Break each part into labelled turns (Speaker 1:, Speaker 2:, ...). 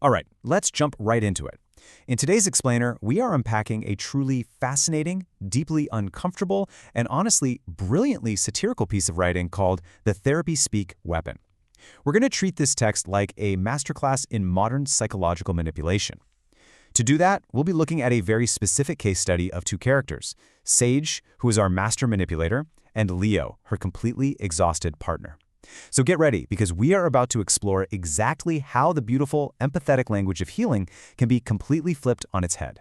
Speaker 1: All right, let's jump right into it. In today's explainer, we are unpacking a truly fascinating, deeply uncomfortable, and honestly brilliantly satirical piece of writing called The Therapy Speak Weapon. We're going to treat this text like a masterclass in modern psychological manipulation. To do that, we'll be looking at a very specific case study of two characters, Sage, who is our master manipulator, and Leo, her completely exhausted partner. So get ready, because we are about to explore exactly how the beautiful, empathetic language of healing can be completely flipped on its head.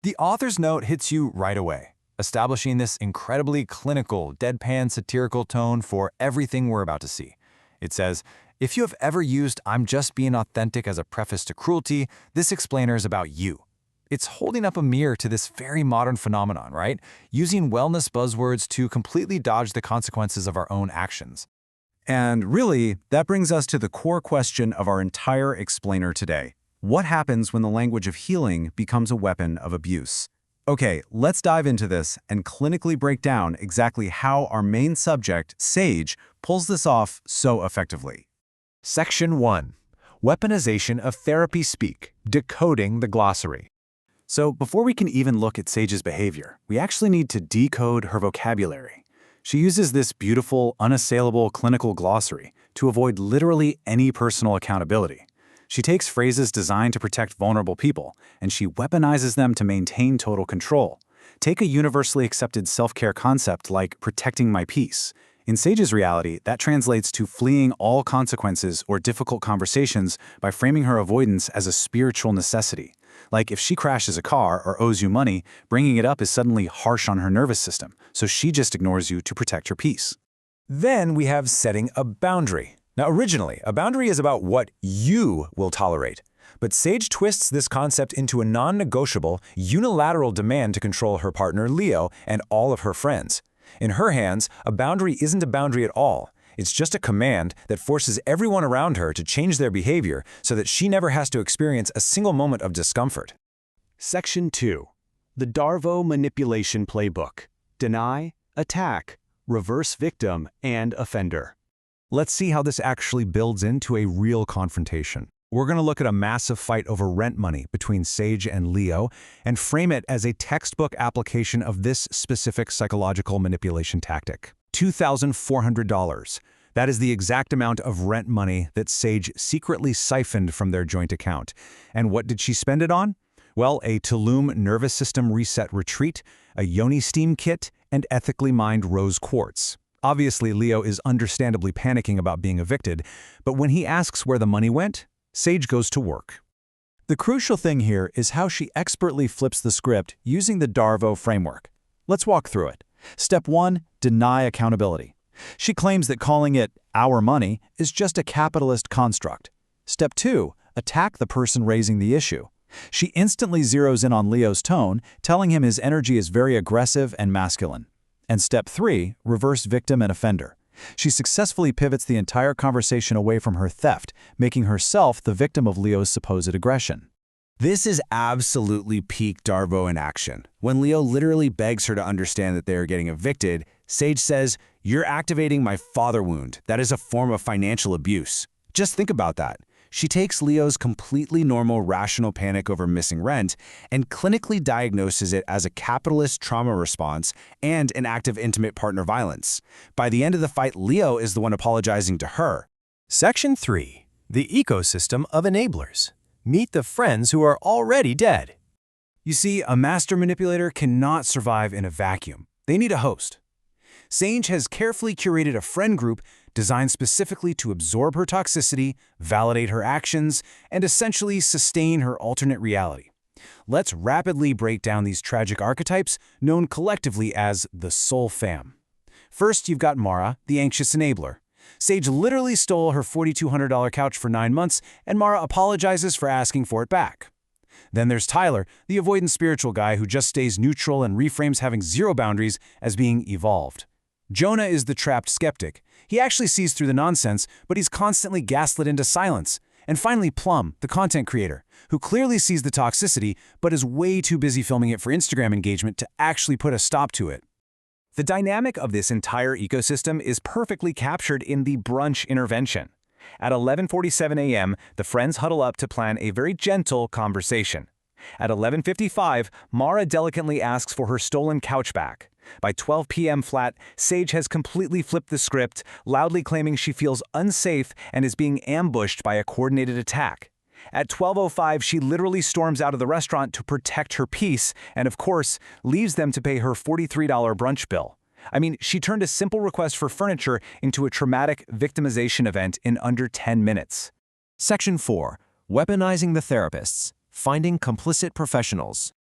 Speaker 2: The author's note hits you right away, establishing this incredibly clinical, deadpan satirical tone for everything we're about to see. It says, if you have ever used "I'm just being authentic" as a preface to cruelty, this explainer is about you. It's holding up a mirror to this very modern phenomenon, right? Using wellness buzzwords to completely dodge the consequences of our own actions.
Speaker 1: And really, that brings us to the core question of our entire explainer today. What happens when the language of healing becomes a weapon of abuse? Okay, let's dive into this and clinically break down exactly how our main subject, Sage, pulls this off so effectively.
Speaker 3: Section 1. Weaponization of Therapy Speak, Decoding the Glossary.
Speaker 1: So before we can even look at Sage's behavior, we actually need to decode her vocabulary. She uses this beautiful, unassailable clinical glossary to avoid literally any personal accountability. She takes phrases designed to protect vulnerable people, and she weaponizes them to maintain total control. Take a universally accepted self-care concept like protecting my peace. In Sage's reality, that translates to fleeing all consequences or difficult conversations by framing her avoidance as a spiritual necessity. Like if she crashes a car or owes you money, bringing it up is suddenly harsh on her nervous system, so she just ignores you to protect her peace.
Speaker 3: Then we have setting a boundary. Now originally, a boundary is about what you will tolerate. But Sage twists this concept into a non-negotiable, unilateral demand to control her partner Leo and all of her friends. In her hands, a boundary isn't a boundary at all. It's just a command that forces everyone around her to change their behavior so that she never has to experience a single moment of discomfort.
Speaker 4: Section 2. The Darvo Manipulation Playbook. Deny, attack, reverse victim, and offender.
Speaker 3: Let's see how this actually builds into a real confrontation. We're going to look at a massive fight over rent money between Sage and Leo and frame it as a textbook application of this specific psychological manipulation tactic. $2,400. That is the exact amount of rent money that Sage secretly siphoned from their joint account. And what did she spend it on? Well, a Tulum nervous system reset retreat, a yoni steam kit, and ethically mined rose quartz. Obviously, Leo is understandably panicking about being evicted, but when he asks where the money went, Sage goes to work. The crucial thing here is how she expertly flips the script using the Darvo framework. Let's walk through it. Step 1, deny accountability. She claims that calling it our money is just a capitalist construct. Step 2, attack the person raising the issue. She instantly zeroes in on Leo's tone, telling him his energy is very aggressive and masculine. And step 3, reverse victim and offender. She successfully pivots the entire conversation away from her theft, making herself the victim of Leo's supposed aggression.
Speaker 2: This is absolutely peak Darvo in action. When Leo literally begs her to understand that they are getting evicted, Sage says, "You're activating my father wound. That is a form of financial abuse." Just think about that. She takes Leo's completely normal, rational panic over missing rent and clinically diagnoses it as a capitalist trauma response and an act of intimate partner violence. By the end of the fight, Leo is the one apologizing to her.
Speaker 3: Section 3. The Ecosystem of Enablers. Meet the friends who are already dead. You see, a master manipulator cannot survive in a vacuum. They need a host. Sage has carefully curated a friend group designed specifically to absorb her toxicity, validate her actions, and essentially sustain her alternate reality. Let's rapidly break down these tragic archetypes known collectively as the Soul Fam. First, you've got Mara, the anxious enabler. Sage literally stole her $4,200 couch for 9 months, and Mara apologizes for asking for it back. Then there's Tyler, the avoidant spiritual guy who just stays neutral and reframes having zero boundaries as being evolved. Jonah is the trapped skeptic. He actually sees through the nonsense, but he's constantly gaslit into silence. And finally, Plum, the content creator, who clearly sees the toxicity, but is way too busy filming it for Instagram engagement to actually put a stop to it. The dynamic of this entire ecosystem is perfectly captured in the brunch intervention.
Speaker 1: At 11:47 a.m., the friends huddle up to plan a very gentle conversation. At 11:55, Mara delicately asks for her stolen couch back. By 12 p.m. flat, Sage has completely flipped the script, loudly claiming she feels unsafe and is being ambushed by a coordinated attack. At 12:05, she literally storms out of the restaurant to protect her peace and, of course, leaves them to pay her $43 brunch bill. I mean, she turned a simple request for furniture into a traumatic victimization event in under 10 minutes.
Speaker 5: Section 4. Weaponizing the therapists. Finding complicit professionals.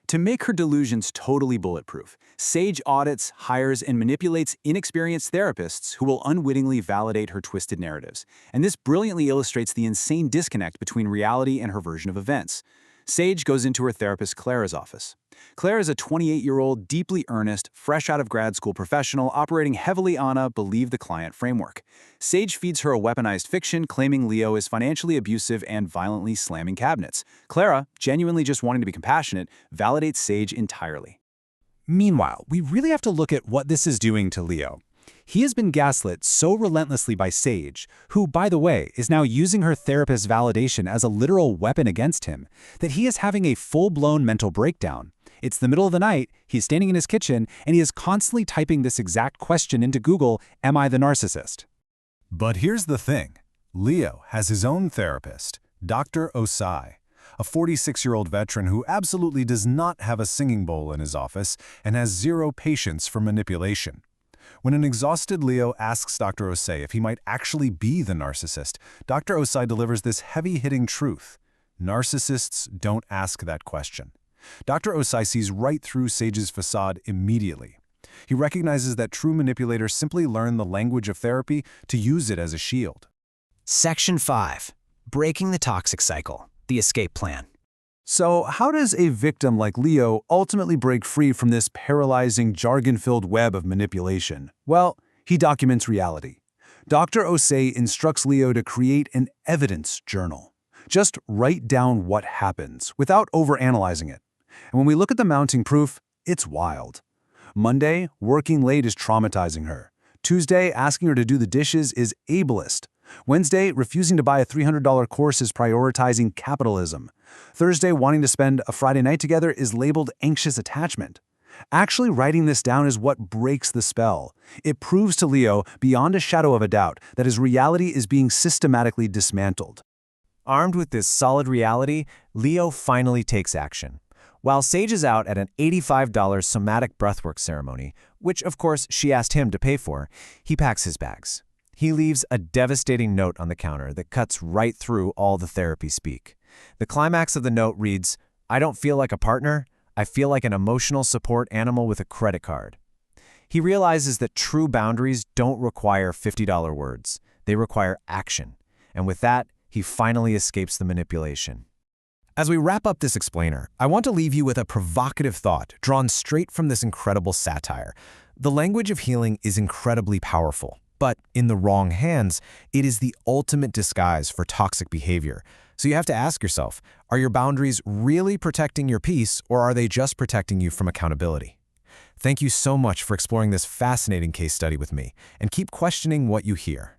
Speaker 1: To make her delusions totally bulletproof, Sage audits, hires, and manipulates inexperienced therapists who will unwittingly validate her twisted narratives. And this brilliantly illustrates the insane disconnect between reality and her version of events. Sage goes into her therapist Clara's office. Clara is a 28-year-old, deeply earnest, fresh out of grad school professional operating heavily on a believe the client framework. Sage feeds her a weaponized fiction claiming Leo is financially abusive and violently slamming cabinets. Clara, genuinely just wanting to be compassionate, validates Sage entirely.
Speaker 2: Meanwhile, we really have to look at what this is doing to Leo. He has been gaslit so relentlessly by Sage, who, by the way, is now using her therapist's validation as a literal weapon against him, that he is having a full-blown mental breakdown. It's the middle of the night, he's standing in his kitchen, and he is constantly typing this exact question into Google, "Am I the narcissist?"
Speaker 3: But here's the thing. Leo has his own therapist, Dr. Osai, a 46-year-old veteran who absolutely does not have a singing bowl in his office and has zero patience for manipulation. When an exhausted Leo asks Dr. Osai if he might actually be the narcissist, Dr. Osai delivers this heavy-hitting truth. Narcissists don't ask that question. Dr. Osai sees right through Sage's facade immediately. He recognizes that true manipulators simply learn the language of therapy to use it as a shield.
Speaker 5: Section 5. Breaking the toxic cycle. The escape plan.
Speaker 1: So how does a victim like Leo ultimately break free from this paralyzing, jargon-filled web of manipulation? Well, he documents reality. Dr. Osei instructs Leo to create an evidence journal. Just write down what happens, without overanalyzing it. And when we look at the mounting proof, it's wild. Monday, working late is traumatizing her. Tuesday, asking her to do the dishes is ableist. Wednesday, refusing to buy a $300 course is prioritizing capitalism. Thursday, wanting to spend a Friday night together is labeled anxious attachment. Actually writing this down is what breaks the spell. It proves to Leo, beyond a shadow of a doubt, that his reality is being systematically dismantled.
Speaker 5: Armed with this solid reality, Leo finally takes action. While Sage is out at an $85 somatic breathwork ceremony, which of course she asked him to pay for, he packs his bags. He leaves a devastating note on the counter that cuts right through all the therapy speak. The climax of the note reads, "I don't feel like a partner, I feel like an emotional support animal with a credit card." He realizes that true boundaries don't require $50 words. They require action. And with that, he finally escapes the manipulation. As we wrap up this explainer, I want to leave you with a provocative thought drawn straight from this incredible satire. The language of healing is incredibly powerful. But in the wrong hands, it is the ultimate disguise for toxic behavior. So you have to ask yourself, are your boundaries really protecting your peace, or are they just protecting you from accountability? Thank you so much for exploring this fascinating case study with me, and keep questioning what you hear.